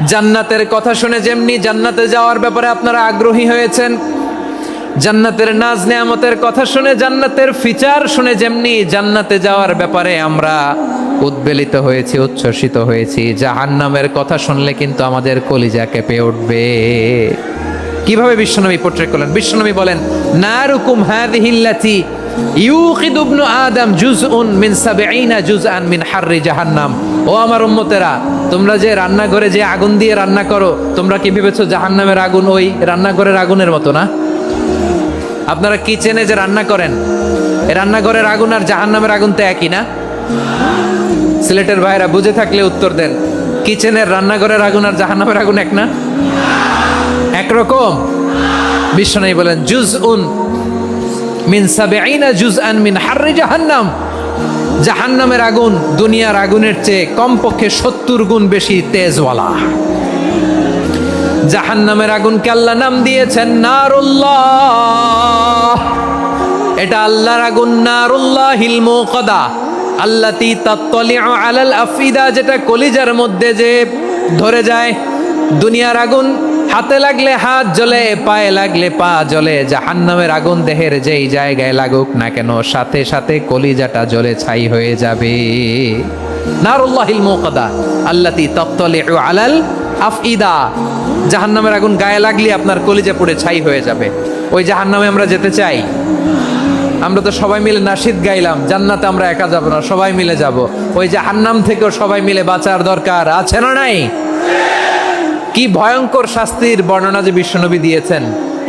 জান্নাতের কথা শুনে যেমনি জান্নাতে যাওয়ার ব্যাপারে আপনারা আগ্রহী হয়েছেন, জান্নাতের নাজ নেয়ামতের কথা শুনে জান্নাতের ফিচার শুনে যেমনি জান্নাতে যাওয়ার ব্যাপারে আমরা উদ্বেলিত হয়েছি, উচ্ছ্বসিত হয়েছি, জাহান্নামের কথা শুনলে কিন্তু আমাদের কলিজা কেঁপে উঠবে। কিভাবে বিশ্বনবী পোট্রেট করলেন? বিশ্বনবী বলেন, নারুকুম হাযিহিল্লাতী ইউকিদু ইবনু আদম জুজউন মিন ৭০ জুজআন মিন হাররি জাহান্নাম। ও আমার উম্মতেরা, তোমরা যে রান্নাঘরে যে আগুন দিয়ে রান্না করো, তোমরা কি ভেবেছো জাহান্নামের আগুন ওই রান্নাঘরের আগুনের মতো না? আপনারা কিচেনে যে রান্না করেন, এই রান্নাঘরের আগুন আর জাহান্নামের আগুন তো একই না? সিলেটের ভাইরা বুঝে থাকলে উত্তর দেন, কিচেনের রান্নাঘরের আগুন আর জাহান্নামের আগুন এক না? একরকম? বিশ্বনবী বলেন, জুজউন মিন ৭০ জুজআন মিন হাররি জাহান্নাম। জাহান্নামের আগুন দুনিয়ার আগুনের চেয়ে কমপক্ষে ৭০ গুণ বেশি তেজওয়ালা। জাহান্নামের আগুনকে আল্লাহ নাম দিয়েছেন নারুল্লাহ। এটা আল্লাহর আগুন, নারুল্লাহিল মুকাদা আল্লাতী তাত্তালিউ আলাল আফিদা, যেটা কলিজার মধ্যে যে ধরে যায়। দুনিয়ার আগুন হাতে লাগলে হাত জ্বলে, পায়ে লাগলে পা জ্বলে। জাহান্নামের আগুন দেহের যেই জায়গায় লাগুক না কেন, সাথে সাথে কলিজাটা জ্বলে ছাই হয়ে যাবে। নারুল্লাহিল মুকাদা আল্লাতী তাত্তালিউ আলাল আফইদা। জাহান্নামের আগুন গায়ে লাগলে আপনার কলিজা পুড়ে ছাই হয়ে যাবে। ওই জাহান্নামে আমরা যেতে চাই? আমরা তো সবাই মিলে নাশিদ গাইলাম, জান্নাতে আমরা একা যাব না, সবাই মিলে যাব। ওই জাহান্নাম থেকেও সবাই মিলে বাঁচার দরকার আছে না নাই? কি ভয়ঙ্কর শাস্তির বর্ণনা যে বিশ্বনবী দিয়েছেন,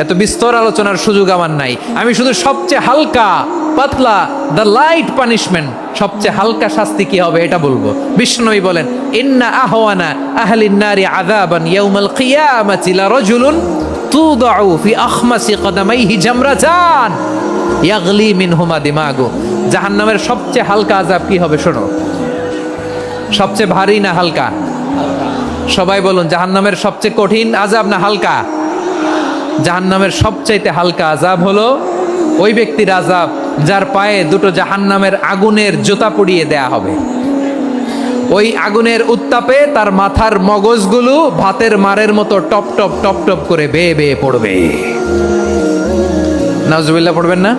এত বিস্তর আলোচনার সুযোগ আমার নাই। আমি শুধু সবচেয়ে হালকা পাতলা, দ্য লাইট পানিশমেন্ট, সবচেয়ে হালকা শাস্তি কি হবে এটা বলবো। বিশ্বনবী বলেন, ইন্না আহওয়ানা আহলিন নারি আযাবান ইয়াউমাল কিয়ামাতি লারাজুলুন তুদাউ ফি আখমাসি কদামাইহি জামরাতান ইয়াগলি মিনহুমা দিমাগু। জাহান্নামের সবচেয়ে হালকা আযাব কি হবে শোনো। সবচেয়ে ভারী না হালকা? সবাই বলুন, জাহান্নামের সবচেয়ে কঠিন আযাব না হালকা? জাহান্নামের সবচাইতে হালকা আযাব হলো ওই ব্যক্তির আযাব যার পায়ে দুটো জাহান্নামের আগুনের জুতা পরিয়ে দেয়া হবে। ওই আগুনের উত্তাপে তার মাথার মগজগুলো ভাতের মারের মতো টপ টপ টপ টপ করে বেয়ে বেয়ে পড়বে। নাউজুবিল্লাহ পড়বেন না?